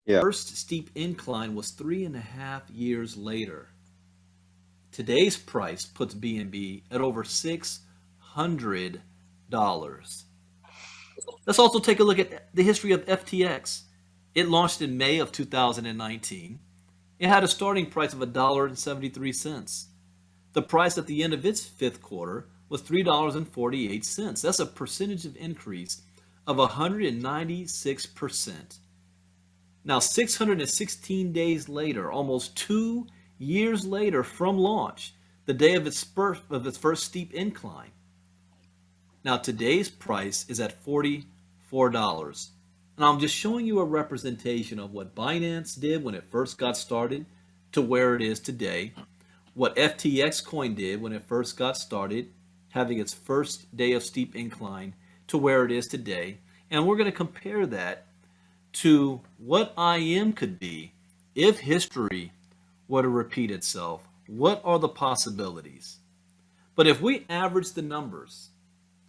Yeah. First steep incline was 3.5 years later. Today's price puts BNB at over $600. Let's also take a look at the history of FTX. It launched in May of 2019. It had a starting price of $1.73. The price at the end of its fifth quarter was $3.48. That's a percentage of increase of 196%. Now, 616 days later, almost 2 years later from launch, the day of its first steep incline. Now, today's price is at $44. And I'm just showing you a representation of what Binance did when it first got started to where it is today, what FTX coin did when it first got started, having its first day of steep incline to where it is today. And we're going to compare that to what IM could be if history were to repeat itself. What are the possibilities? But if we average the numbers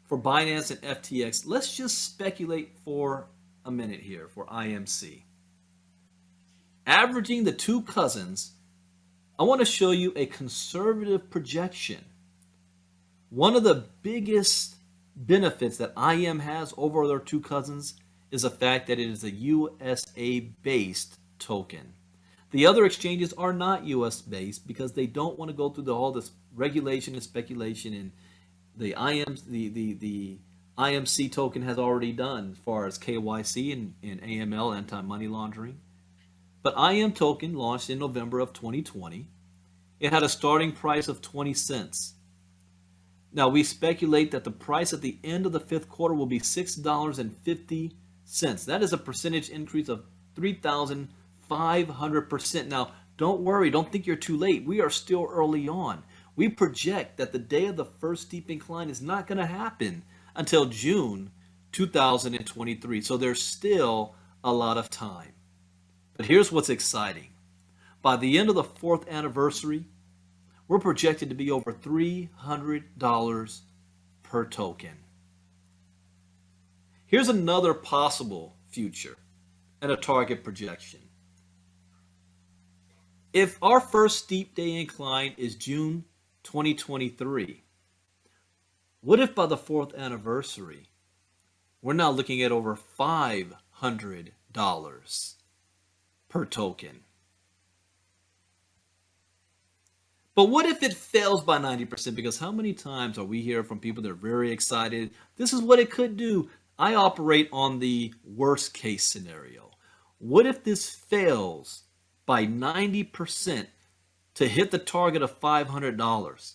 for Binance and FTX, let's just speculate for a minute here for IMC. Averaging the two cousins, I want to show you a conservative projection. One of the biggest benefits that IM has over their two cousins is the fact that it is a USA-based token. The other exchanges are not US-based because they don't want to go through all this regulation and speculation, and the IMC token has already done as far as KYC and AML, anti-money laundering. But IM token launched in November of 2020. It had a starting price of 20 cents. Now we speculate that the price at the end of the fifth quarter will be $6.50. That is a percentage increase of 3,500%. Now, don't worry, don't think you're too late. We are still early on. We project that the day of the first steep incline is not going to happen until June 2023. So there's still a lot of time. But here's what's exciting. By the end of the fourth anniversary, we're projected to be over $300 per token. Here's another possible future and a target projection. If our first steep day incline is June 2023, what if by the fourth anniversary, we're now looking at over $500 per token? But what if it fails by 90%? Because how many times are we hearing from people that are very excited? This is what it could do. I operate on the worst case scenario. What if this fails by 90% to hit the target of $500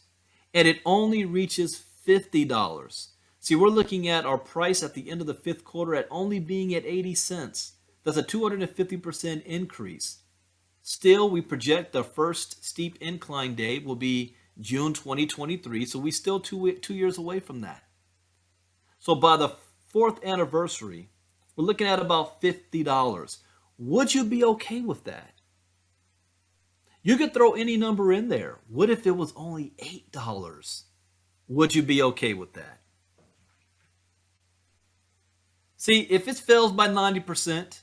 and it only reaches $50? See, we're looking at our price at the end of the fifth quarter at only being at 80 cents. That's a 250% increase. Still, we project the first steep incline day will be June 2023, so we still two years away from that. So by the fourth anniversary, we're looking at about $50. Would you be okay with that? You could throw any number in there. What if it was only $8? Would you be okay with that? See, if it fails by 90%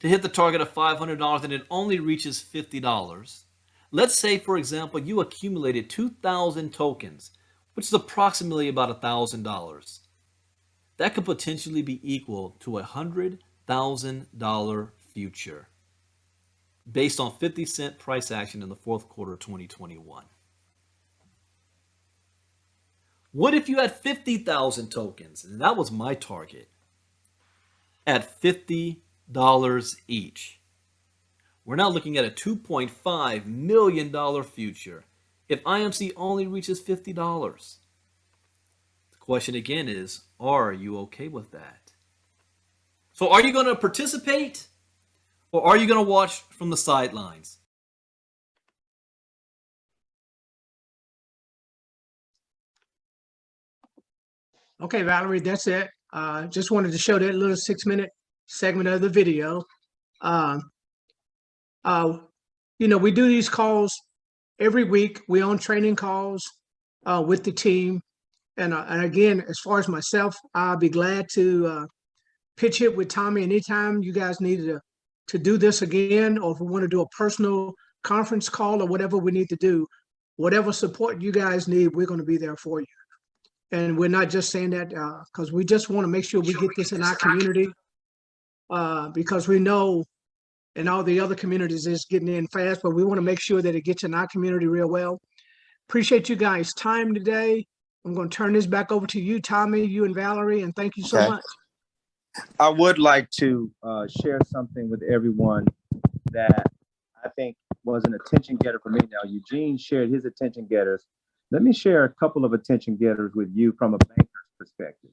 to hit the target of $500 and it only reaches $50, let's say, for example, you accumulated 2,000 tokens, which is approximately about $1,000. That could potentially be equal to a $100,000 future based on 50-cent price action in the fourth quarter of 2021. What if you had 50,000 tokens? And that was my target. At $50 each. We're now looking at a $2.5 million future if IMC only reaches $50. The question again is, are you okay with that? So are you going to participate or are you going to watch from the sidelines? Okay, Valerie, that's it. Just wanted to show that little 6-minute segment of the video. We do these calls every week. We own training calls with the team. And again, as far as myself, I'll be glad to pitch it with Tommy anytime you guys need to do this again, or if we want to do a personal conference call or whatever we need to do, whatever support you guys need, we're going to be there for you. And we're not just saying that because we just want to make sure we get this in our community because we know in all the other communities it's getting in fast, but we want to make sure that it gets in our community real well. Appreciate you guys' time today. I'm going to turn this back over to you, Tommy, you and Valerie, and thank you so much. I would like to share something with everyone that I think was an attention getter for me. Now, Eugene shared his attention getters. Let me share a couple of attention getters with you from a banker's perspective.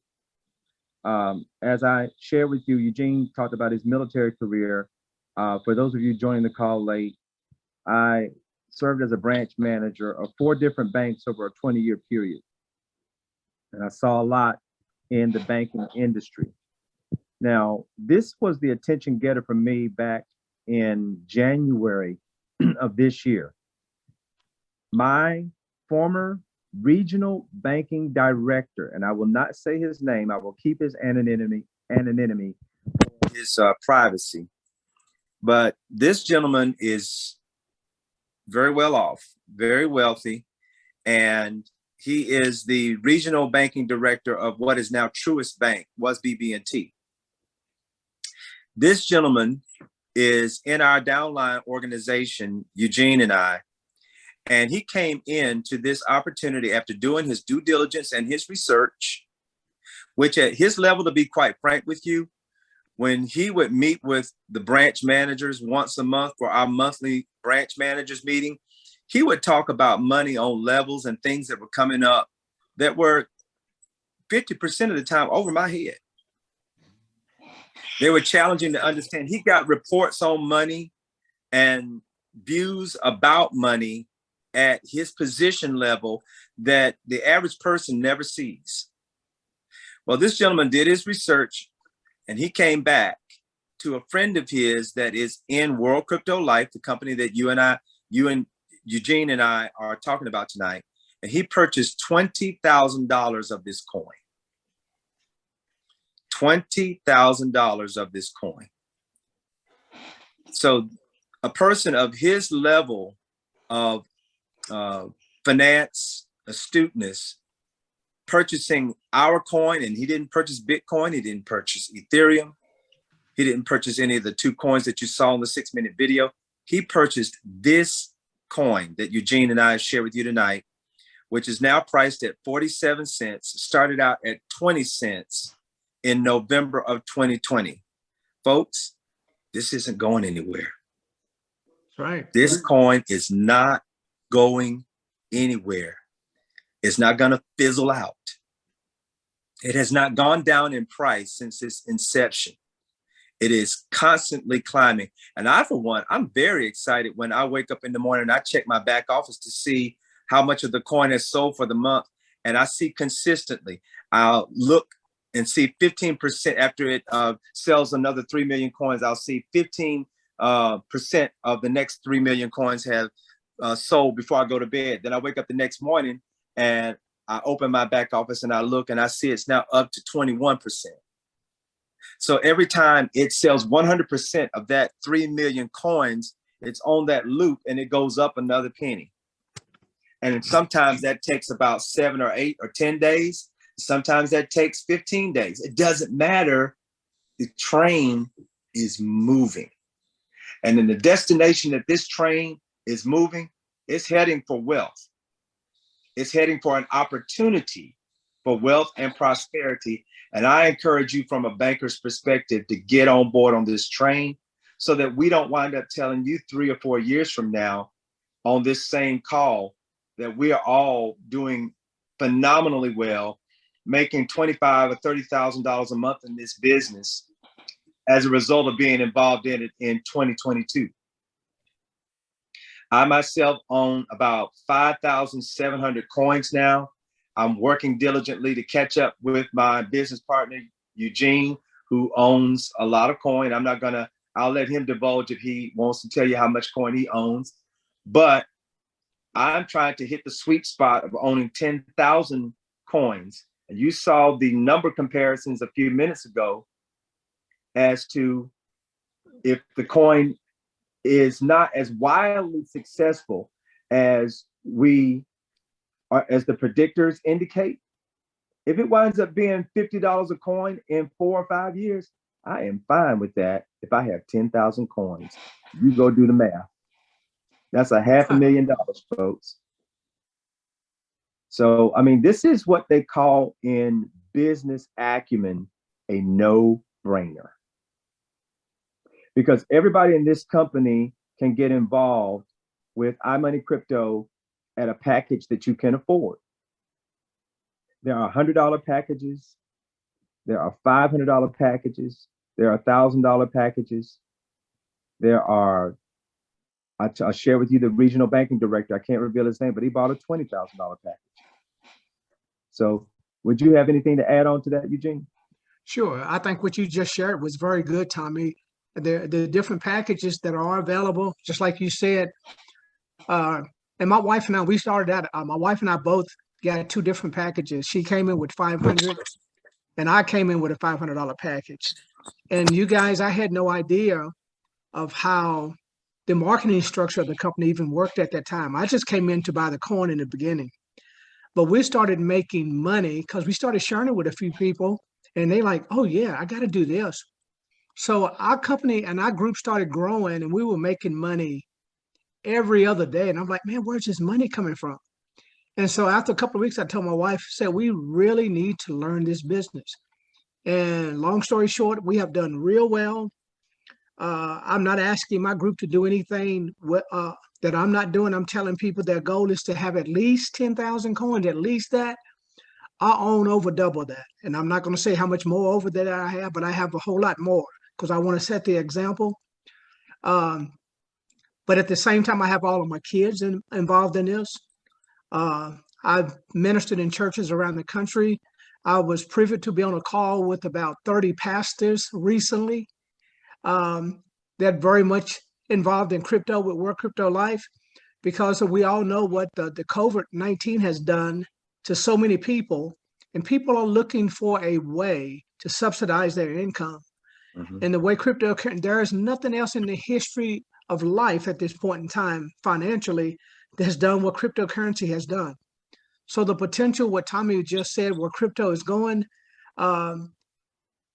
As I shared with you, Eugene talked about his military career. For those of you joining the call late, I served as a branch manager of 4 different banks over a 20-year period. And I saw a lot in the banking industry. Now, this was the attention getter for me back in January of this year. My former regional banking director, and I will not say his name, I will keep his anonymity, his privacy. But this gentleman is very well off, very wealthy, and he is the regional banking director of what is now Truist Bank, was BB&T. This gentleman is in our downline organization, Eugene and I, and he came into this opportunity after doing his due diligence and his research, which at his level, to be quite frank with you, when he would meet with the branch managers once a month for our monthly branch managers meeting, he would talk about money on levels and things that were coming up that were 50% of the time over my head. They were challenging to understand. He got reports on money and views about money at his position level that the average person never sees. Well, this gentleman did his research and he came back to a friend of his that is in World Crypto Life, the company that you and Eugene and I are talking about tonight. And he purchased $20,000 of this coin. $20,000 of this coin. So a person of his level of finance astuteness purchasing our coin, and he didn't purchase Bitcoin, he didn't purchase Ethereum, he didn't purchase any of the 2 coins that you saw in the 6-minute video. He purchased this coin that Eugene and I share with you tonight, which is now priced at 47 cents, started out at 20 cents in November of 2020. Folks, this isn't going anywhere. That's right. This coin is not going anywhere. It's not going to fizzle out. It has not gone down in price since its inception. It is constantly climbing. And I, for one, I'm very excited when I wake up in the morning and I check my back office to see how much of the coin has sold for the month. And I see consistently, I'll look and see 15% after it sells another 3 million coins. I'll see 15% of the next 3 million coins have sold before I go to bed. Then I wake up the next morning and I open my back office and I look and I see it's now up to 21%. So every time it sells 100% of that 3 million coins, it's on that loop and it goes up another penny. And sometimes that takes about 7 or 8 or 10 days. Sometimes that takes 15 days. It doesn't matter. The train is moving. And in the destination that this train is moving, it's heading for wealth. It's heading for an opportunity for wealth and prosperity. And I encourage you from a banker's perspective to get on board on this train so that we don't wind up telling you 3 or 4 years from now on this same call that we are all doing phenomenally well, making $25,000 or $30,000 a month in this business as a result of being involved in it in 2022. I myself own about 5,700 coins now. I'm working diligently to catch up with my business partner, Eugene, who owns a lot of coin. I'll let him divulge if he wants to tell you how much coin he owns. But I'm trying to hit the sweet spot of owning 10,000 coins. And you saw the number comparisons a few minutes ago as to if the coin is not as wildly successful as we are, as the predictors indicate, if it winds up being $50 a coin in 4 or 5 years, I am fine with that. If I have 10,000 coins, you go do the math. That's $500,000, folks. So, I mean, this is what they call in business acumen a no-brainer. Because everybody in this company can get involved with iMoney Crypto at a package that you can afford. There are $100 packages. There are $500 packages. There are $1,000 packages. There are, I'll share with you the regional banking director. I can't reveal his name, but he bought a $20,000 package. So would you have anything to add on to that, Eugene? Sure. I think what you just shared was very good, Tommy. The different packages that are available, just like you said. And my wife and I, we started out, my wife and I both got 2 different packages. She came in with 500 and I came in with a $500 package. And you guys, I had no idea of how the marketing structure of the company even worked at that time. I just came in to buy the coin in the beginning. But we started making money because we started sharing it with a few people and they like, oh yeah, I got to do this. So our company and our group started growing and we were making money every other day. And I'm like, man, where's this money coming from? And so after a couple of weeks, I told my wife, said, we really need to learn this business. And long story short, we have done real well. I'm not asking my group to do anything that I'm not doing. I'm telling people their goal is to have at least 10,000 coins, at least that. I own over double that. And I'm not going to say how much more over that I have, but I have a whole lot more because I want to set the example. But at the same time, I have all of my kids involved in this. I've ministered in churches around the country. I was privy to be on a call with about 30 pastors recently that very much involved in crypto with World Crypto Life, because we all know what the COVID-19 has done to so many people, and people are looking for a way to subsidize their income. Mm-hmm. And the way crypto, there is nothing else in the history of life at this point in time financially that has done what cryptocurrency has done. So the potential, what Tommy just said, where crypto is going,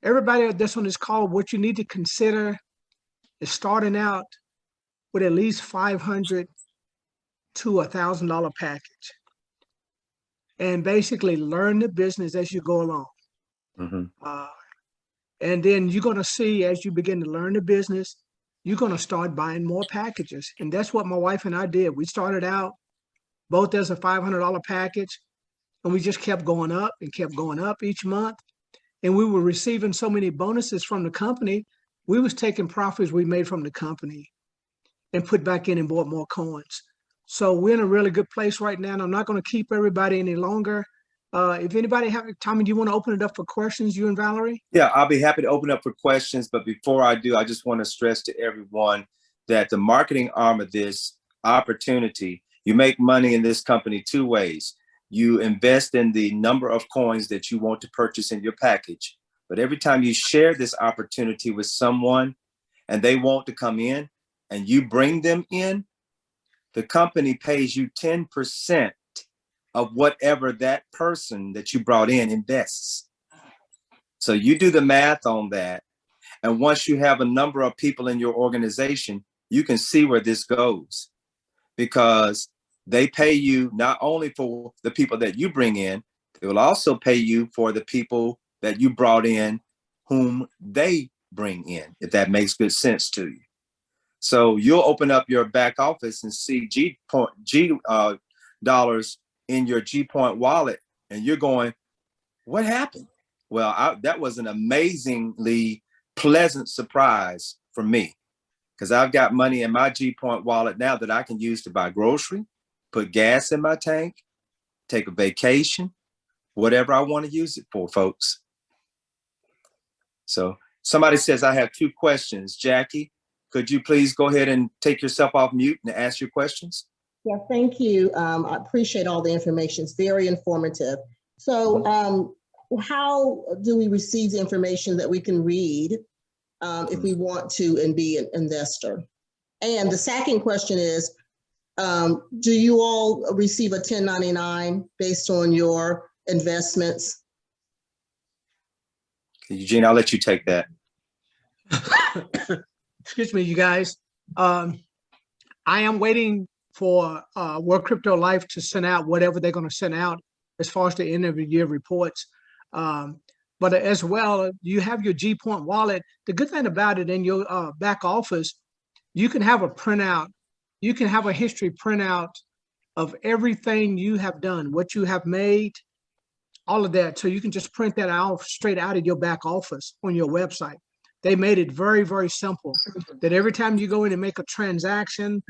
everybody that's on this call, what you need to consider is starting out with at least $500 to $1,000 package, and basically learn the business as you go along. Mm-hmm. And then you're going to see, as you begin to learn the business, you're going to start buying more packages. And that's what my wife and I did. We started out both as a $500 package, and we just kept going up and kept going up each month. And we were receiving so many bonuses from the company. We was taking profits we made from the company and put back in and bought more coins. So we're in a really good place right now. And I'm not going to keep everybody any longer. If anybody have, Tommy, do you want to open it up for questions, you and Valerie? Yeah, I'll be happy to open up for questions. But before I do, I just want to stress to everyone that the marketing arm of this opportunity, you make money in this company 2 ways. You invest in the number of coins that you want to purchase in your package. But every time you share this opportunity with someone and they want to come in and you bring them in, the company pays you 10% of whatever that person that you brought in invests. So you do the math on that. And once you have a number of people in your organization, you can see where this goes, because they pay you not only for the people that you bring in, they will also pay you for the people that you brought in whom they bring in, if that makes good sense to you. So you'll open up your back office and see G dollars in your G Point wallet, and you're going, what happened? Well, that was an amazingly pleasant surprise for me, because I've got money in my G Point wallet now that I can use to buy grocery, put gas in my tank, take a vacation, whatever I want to use it for, folks. So somebody says, I have 2 questions. Jackie, could you please go ahead and take yourself off mute and ask your questions? Yeah, thank you. I appreciate all the information. It's very informative. So how do we receive the information that we can read if we want to and be an investor. And the second question is, do you all receive a 1099 based on your investments? Eugene, I'll let you take that. Excuse me, you guys. I am waiting for World Crypto Life to send out whatever they're going to send out as far as the end of the year reports. But as well, you have your G Point wallet. The good thing about it in your back office, you can have a printout. You can have a history printout of everything you have done, what you have made, all of that. So you can just print that out straight out of your back office on your website. They made it very, very simple that every time you go in and make a transaction,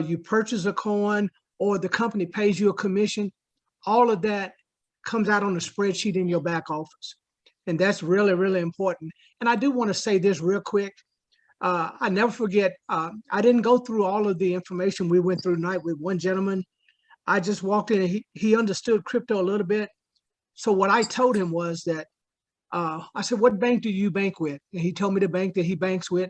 you purchase a coin or the company pays you a commission, all of that comes out on a spreadsheet in your back office. And that's really, really important. And I do want to say this real quick. I never forget, I didn't go through all of the information we went through tonight with one gentleman. I just walked in and he understood crypto a little bit. So what I told him was that, I said, what bank do you bank with? And he told me the bank that he banks with.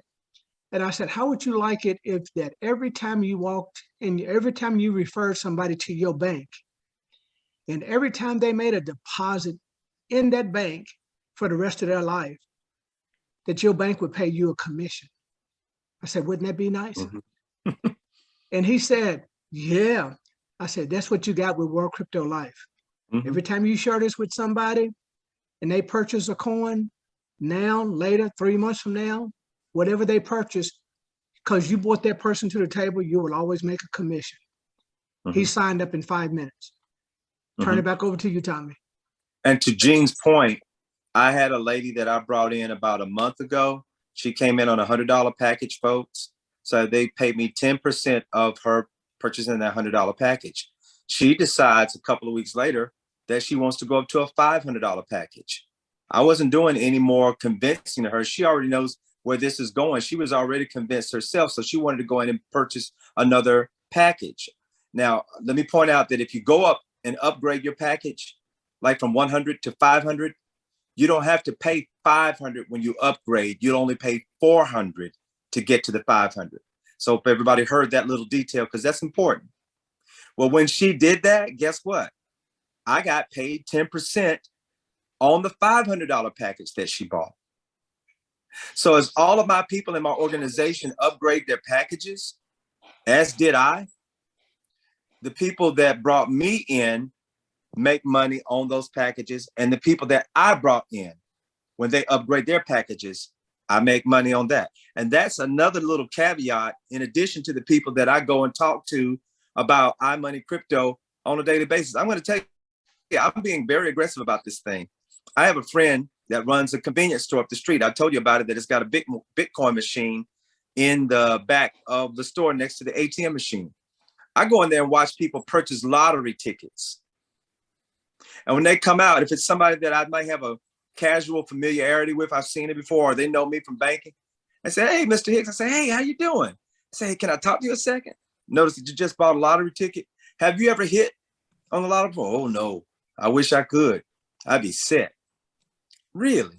And I said, how would you like it if that every time you walked and every time you referred somebody to your bank, and every time they made a deposit in that bank for the rest of their life, that your bank would pay you a commission? I said, wouldn't that be nice? Mm-hmm. And he said, yeah. I said, that's what you got with World Crypto Life. Mm-hmm. Every time you share this with somebody and they purchase a coin, now, later, 3 months from now, whatever they purchase, because you brought that person to the table, you will always make a commission. Mm-hmm. He signed up in 5 minutes. Turn it back over to you, Tommy. And to Gene's point, I had a lady that I brought in about a month ago. She came in on $100 package, folks. So they paid me 10% of her purchasing that $100 package. She decides a couple of weeks later that she wants to go up to a $500 package. I wasn't doing any more convincing to her. She already knows where this is going. She was already convinced herself. So she wanted to go in and purchase another package. Now, let me point out that if you go up and upgrade your package, like from 100 to 500, you don't have to pay 500 when you upgrade. You'll only pay 400 to get to the 500. So if everybody heard that little detail, because that's important. Well, when she did that, guess what? I got paid 10% on the $500 package that she bought. So as all of my people in my organization upgrade their packages, as did I, the people that brought me in make money on those packages, and the people that I brought in, when they upgrade their packages, I make money on that. And that's another little caveat in addition to the people that I go and talk to about iMoney Crypto on a daily basis. I'm going to tell you, I'm being very aggressive about this thing. I have a friend that runs a convenience store up the street. I told you about it, that it's got a big Bitcoin machine in the back of the store next to the ATM machine. I go in there and watch people purchase lottery tickets. And when they come out, if it's somebody that I might have a casual familiarity with, I've seen it before, or they know me from banking, I say, hey, Mr. Hicks, I say, hey, how you doing? I say, hey, can I talk to you a second? Notice that you just bought a lottery ticket. Have you ever hit on the lottery? Oh, no, I wish I could. I'd be set. Really?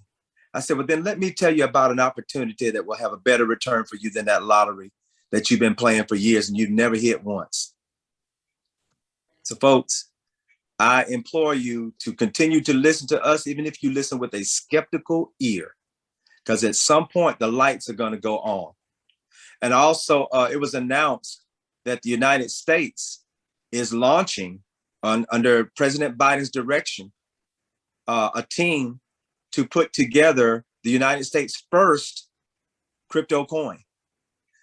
I said, well, then let me tell you about an opportunity that will have a better return for you than that lottery that you've been playing for years and you've never hit once. So, folks, I implore you to continue to listen to us, even if you listen with a skeptical ear, because at some point the lights are going to go on. And also, it was announced that the United States is launching under President Biden's direction, a team to put together the United States' first crypto coin.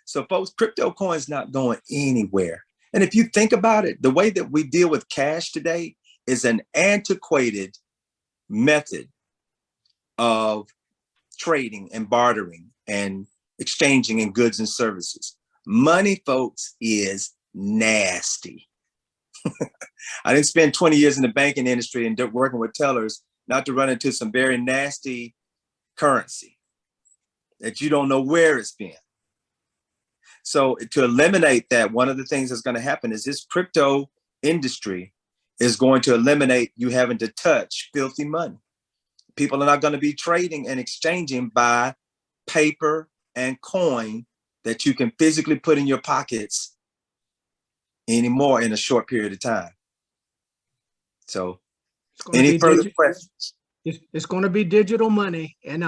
So, folks, crypto coin is not going anywhere. And if you think about it, the way that we deal with cash today is an antiquated method of trading and bartering and exchanging in goods and services. Money, folks, is nasty. I didn't spend 20 years in the banking industry and working with tellers not to run into some very nasty currency that you don't know where it's been. So to eliminate that, one of the things that's going to happen is this crypto industry is going to eliminate you having to touch filthy money. People are not going to be trading and exchanging by paper and coin that you can physically put in your pockets anymore in a short period of time. So any further questions? It's going to be digital money. And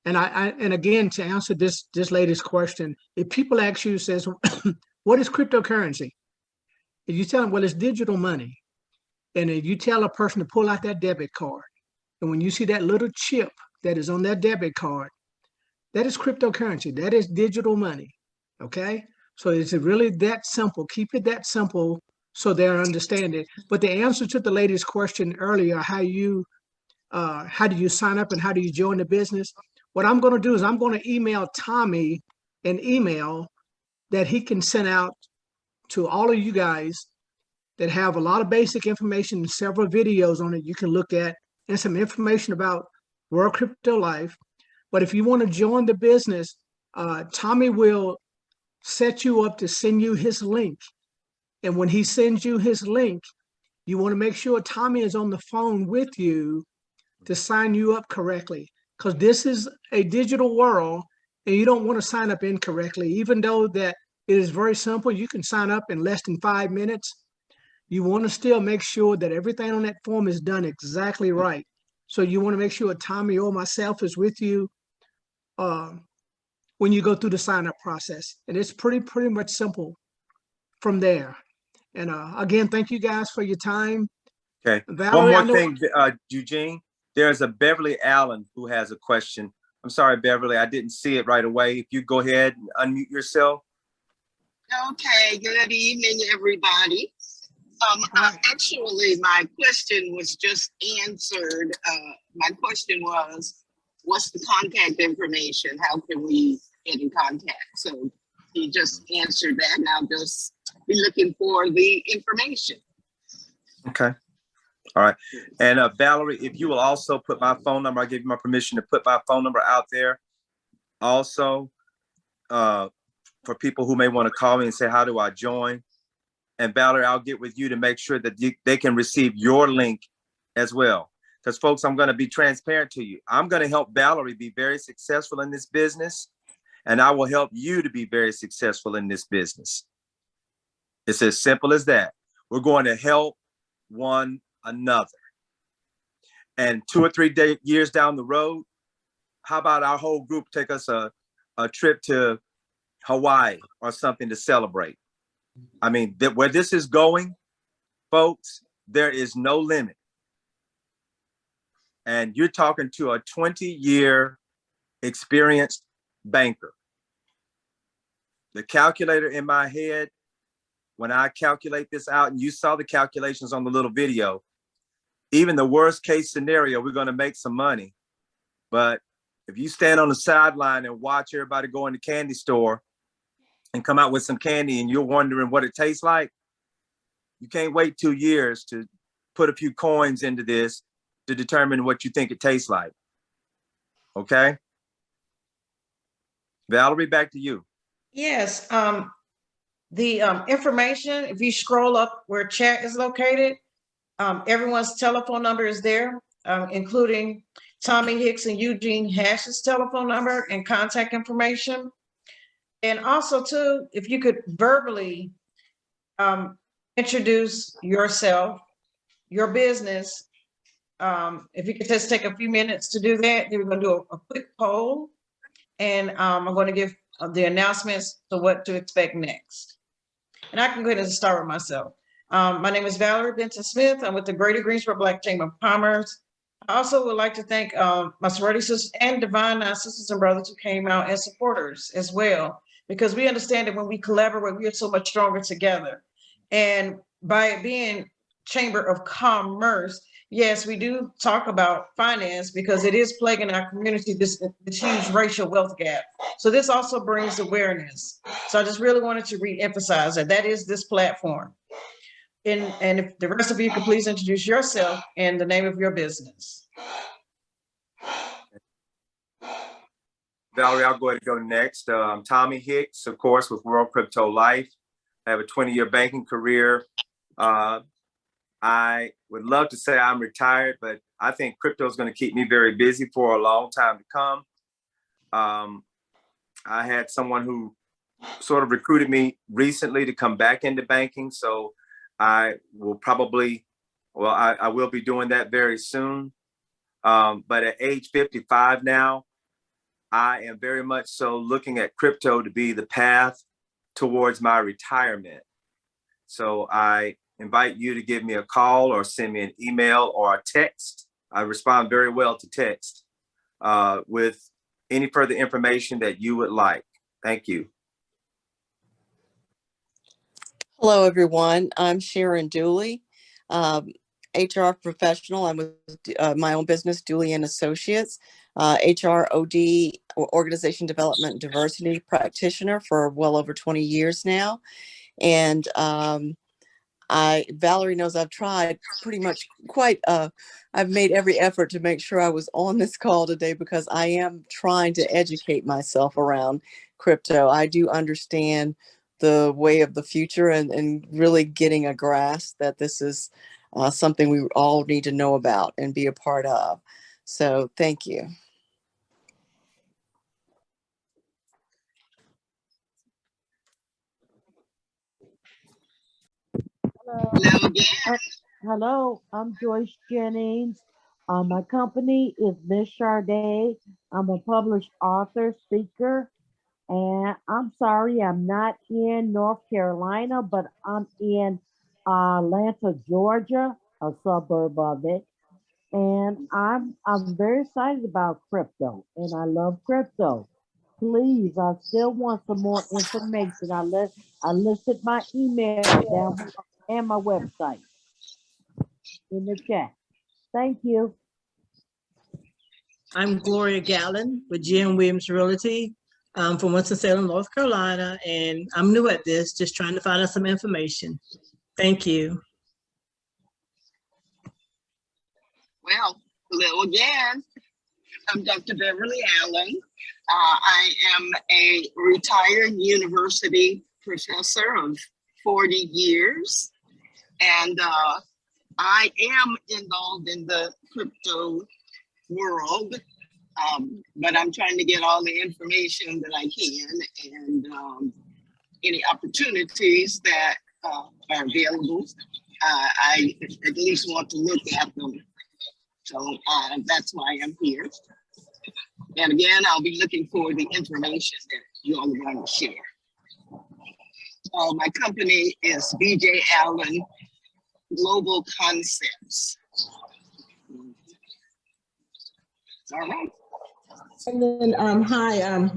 again, to answer this lady's question, if people ask you, says, what is cryptocurrency? If you tell them, well, it's digital money. And if you tell a person to pull out that debit card, and when you see that little chip that is on that debit card, that is cryptocurrency. That is digital money. Okay? So it's really that simple. Keep it that simple so they'll understand it. But the answer to the lady's question earlier, how do you sign up and how do you join the business? What I'm going to do is I'm going to email Tommy an email that he can send out to all of you guys that have a lot of basic information and several videos on it you can look at, and some information about World Crypto Life. But if you want to join the business, Tommy will set you up to send you his link. And when he sends you his link, you want to make sure Tommy is on the phone with you to sign you up correctly, because this is a digital world and you don't want to sign up incorrectly. Even though that it is very simple, you can sign up in less than 5 minutes. You want to still make sure that everything on that form is done exactly right. So you want to make sure Tommy or myself is with you when you go through the sign up process. And it's pretty much simple from there. And again, thank you guys for your time. Okay. Valerie, one more thing, Eugene. There's a Beverly Allen who has a question. I'm sorry, Beverly, I didn't see it right away. If you go ahead and unmute yourself. Okay, good evening, everybody. Actually, my question was just answered. My question was, what's the contact information? How can we get in contact? So he just answered that, and I'll just be looking for the information. Okay. All right. And Valerie, if you will also put my phone number, I give you my permission to put my phone number out there. Also, for people who may want to call me and say, how do I join? And Valerie, I'll get with you to make sure that they can receive your link as well. Because folks, I'm going to be transparent to you. I'm going to help Valerie be very successful in this business, and I will help you to be very successful in this business. It's as simple as that. We're going to help one another. And 2 or 3 years down the road, how about our whole group take us a trip to Hawaii or something to celebrate? I mean, where this is going, folks, there is no limit. And you're talking to a 20-year experienced banker. The calculator in my head, when I calculate this out, and you saw the calculations on the little video, even the worst case scenario, we're going to make some money. But if you stand on the sideline and watch everybody go in the candy store and come out with some candy and you're wondering what it tastes like, you can't wait 2 years to put a few coins into this to determine what you think it tastes like. Okay? Valerie, back to you. Yes, the information, if you scroll up where chat is located, everyone's telephone number is there, including Tommy Hicks and Eugene Hash's telephone number and contact information. And also too, if you could verbally introduce yourself, your business. If you could just take a few minutes to do that, then we're going to do a quick poll, and I'm going to give the announcements to what to expect next. And I can go ahead and start with myself. My name is Valerie Benton Smith. I'm with the Greater Greensboro Black Chamber of Commerce. I also would like to thank my sorority sisters and Divine Nine sisters and brothers who came out as supporters as well, because we understand that when we collaborate, we are so much stronger together. And by it being Chamber of Commerce, yes, we do talk about finance because it is plaguing our community, this huge racial wealth gap. So this also brings awareness. So I just really wanted to re-emphasize that is this platform. And if the rest of you could please introduce yourself and the name of your business. Valerie, I'll go ahead and go next. I'm Tommy Hicks, of course, with World Crypto Life. I have a 20-year banking career. I would love to say I'm retired, but I think crypto is going to keep me very busy for a long time to come. I had someone who sort of recruited me recently to come back into banking. So I will probably, well, I will be doing that very soon. But at age 55 now, I am very much so looking at crypto to be the path towards my retirement. So I invite you to give me a call or send me an email or a text. I respond very well to text with any further information that you would like. Thank you. Hello, everyone. I'm Sharon Dooley, HR professional. I'm with my own business, Dooley and Associates, HR, OD, Organization Development and Diversity practitioner for well over 20 years now. And Valerie knows I've tried pretty much I've made every effort to make sure I was on this call today because I am trying to educate myself around crypto. I do understand the way of the future and really getting a grasp that this is something we all need to know about and be a part of. So thank you. Hello again. Hello, I'm Joyce Jennings. My company is Miss Charday. I'm a published author, speaker, and I'm sorry I'm not in North Carolina, but I'm in Atlanta, Georgia, a suburb of it. And I'm very excited about crypto, and I love crypto. Please, I still want some more information. I listed my email down below and my website in the chat. Thank you. I'm Gloria Gallen with Jim Williams Realty from Winston-Salem, North Carolina, and I'm new at this, just trying to find out some information. Thank you. Well, hello again. I'm Dr. Beverly Allen. I am a retired university professor of 40 years, and I am involved in the crypto world, but I'm trying to get all the information that I can and any opportunities that are available. I at least want to look at them. So that's why I'm here. And again, I'll be looking for the information that you all are going to share. My company is BJ Allen Global Concepts. All right. And then, hi,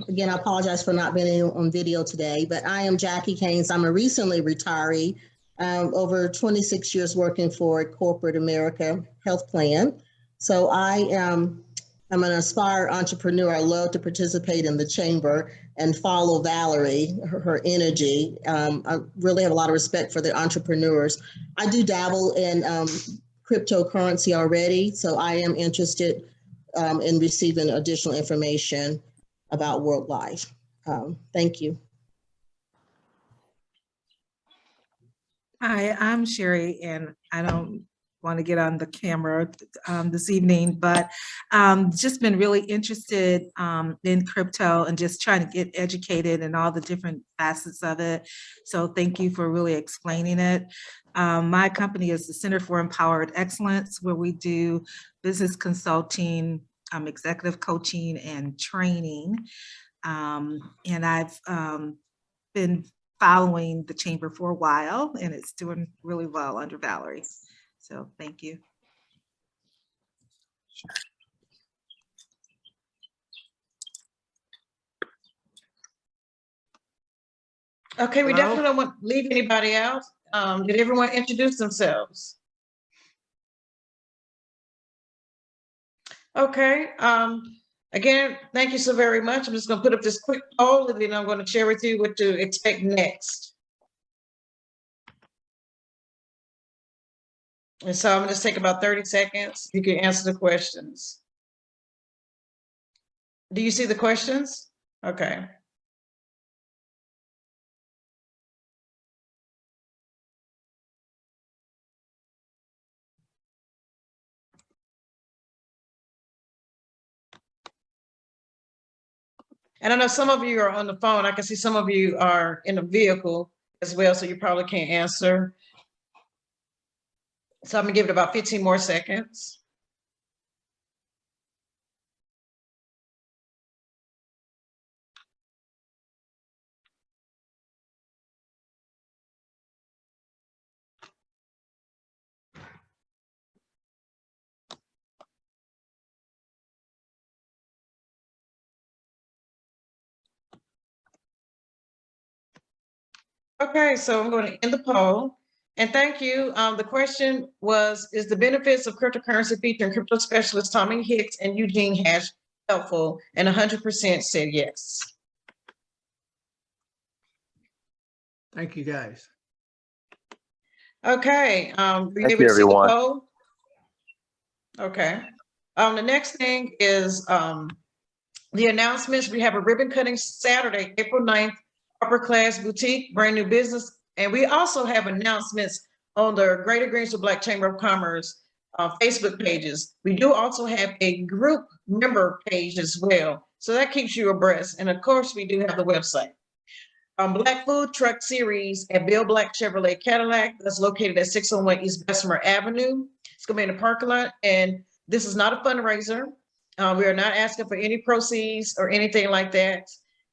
again, I apologize for not being on video today, but I am Jackie Haynes. I'm a recently retiree, over 26 years working for a corporate America health plan. So I'm an aspired entrepreneur. I love to participate in the chamber and follow Valerie, her energy. I really have a lot of respect for the entrepreneurs. I do dabble in cryptocurrency already, so I am interested in receiving additional information about World Life. Thank you. Hi, I'm Sherry, and I don't want to get on the camera this evening, but just been really interested in crypto and just trying to get educated in all the different facets of it. So thank you for really explaining it. My company is the Center for Empowered Excellence, where we do business consulting, executive coaching, and training. And I've been following the chamber for a while, and it's doing really well under Valerie. So thank you. Okay, we definitely don't want to leave anybody out. Did everyone introduce themselves? Okay, again, thank you so very much. I'm just gonna put up this quick poll and then I'm gonna share with you what to expect next. And so I'm gonna just take about 30 seconds. You can answer the questions. Do you see the questions? Okay. And I know some of you are on the phone. I can see some of you are in a vehicle as well, so you probably can't answer. So I'm gonna give it about 15 more seconds. Okay, so I'm going to end the poll. And thank you. The question was, is the benefits of cryptocurrency featuring crypto specialist Tommy Hicks and Eugene Hash helpful? And 100% said yes. Thank you, guys. Okay, were you Thank able you, to see the everyone. poll? Okay. The next thing is the announcements. We have a ribbon cutting Saturday, April 9th, Upper Class Boutique, brand new business. And we also have announcements on the Greater Greensboro Black Chamber of Commerce Facebook pages. We do also have a group member page as well. So that keeps you abreast. And of course, we do have the website. Black Food Truck Series at Bill Black Chevrolet Cadillac. That's located at 601 East Bessemer Avenue. It's going to be in the parking lot. And this is not a fundraiser. We are not asking for any proceeds or anything like that.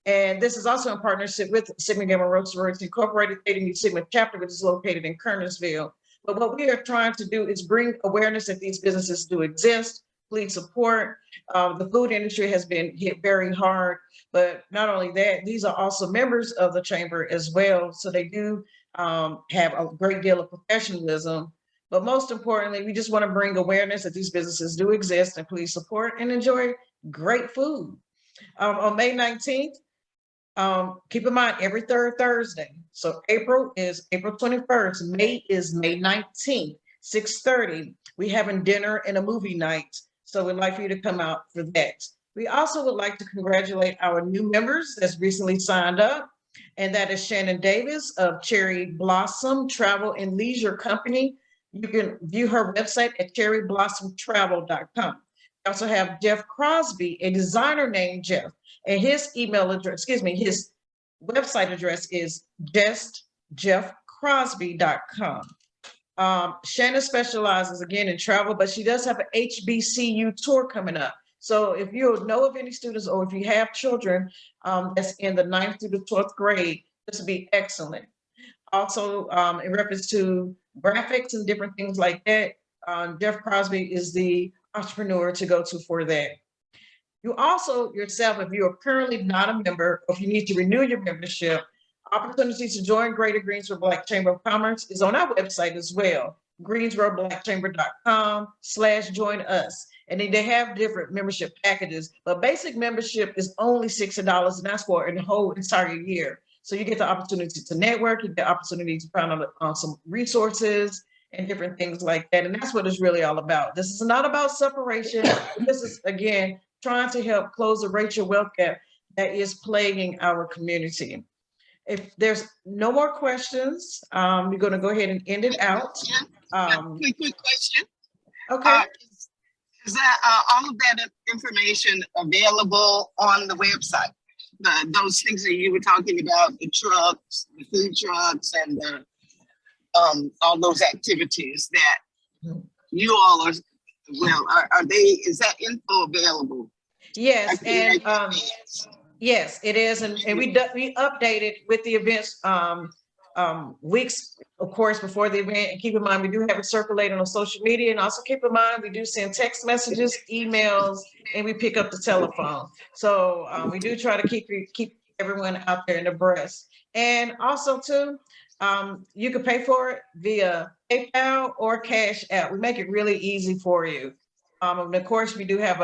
And this is also in partnership with Sigma Gamma Rho Sorority Incorporated, Theta Mu Sigma Chapter, which is located in Kernersville. But what we are trying to do is bring awareness that these businesses do exist. Please support. The food industry has been hit very hard, but not only that, these are also members of the chamber as well. So they do have a great deal of professionalism. But most importantly, we just want to bring awareness that these businesses do exist, and please support and enjoy great food. On May 19th, keep in mind every third Thursday. So April is April 21st, May is May 19th, 6:30. We having dinner and a movie night. So we'd like for you to come out for that. We also would like to congratulate our new members that's recently signed up. And that is Shannon Davis of Cherry Blossom Travel and Leisure Company. You can view her website at cherryblossom.travel.com. We also have Jeff Crosby, a designer named Jeff, and his email address, his website address is justjeffcrosby.com. Shannon specializes again in travel, but she does have an HBCU tour coming up. So if you know of any students or if you have children that's in the 9th through the 12th grade, this would be excellent. Also, in reference to graphics and different things like that, Jeff Crosby is the entrepreneur to go to for that. You also yourself, if you are currently not a member, or if you need to renew your membership, opportunities to join Greater Greensboro Black Chamber of Commerce is on our website as well, greensboroblackchamber.com/join us. And then they have different membership packages, but basic membership is only $60, and that's for the whole entire year. So you get the opportunity to network, you get the opportunity to find out some resources and different things like that. And that's what it's really all about. This is not about separation. This is, again, trying to help close the racial wealth gap that is plaguing our community. If there's no more questions, we're going to go ahead and end it out. Quick question. Okay. Is that all of that information available on the website? Those things that you were talking about, the trucks, the food trucks, and the all those activities that you all are, are they, is that info available? Yes, and yes, it is, and we updated with the events weeks, of course, before the event. And keep in mind, we do have it circulating on social media, and also keep in mind, we do send text messages, emails, and we pick up the telephone. So we do try to keep everyone out there in the breast. And also too, you can pay for it via PayPal or Cash App. We make it really easy for you. And of course, we do have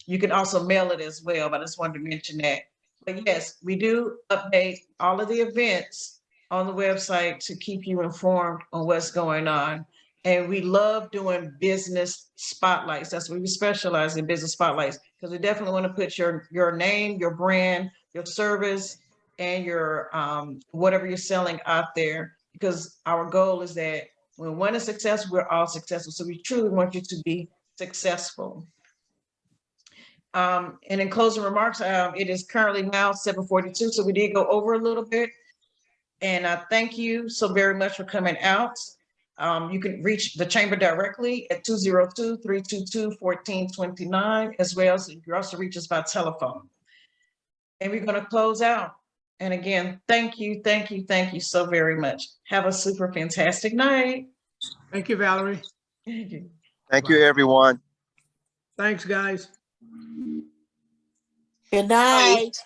you can also mail it as well, but I just wanted to mention that. But yes, we do update all of the events on the website to keep you informed on what's going on. And we love doing business spotlights. That's what we specialize in, business spotlights, because we definitely want to put your name, your brand, your service, and your whatever you're selling out there, because our goal is that when one is successful, we're all successful. So we truly want you to be successful. And in closing remarks, it is currently now 7:42, so we did go over a little bit. And I thank you so very much for coming out. You can reach the chamber directly at 202-322-1429, as well as you can also reach us by telephone. And we're going to close out. And again, thank you so very much. Have a super fantastic night. Thank you, Valerie. Thank you. Thank you, everyone. Thanks, guys. Good night.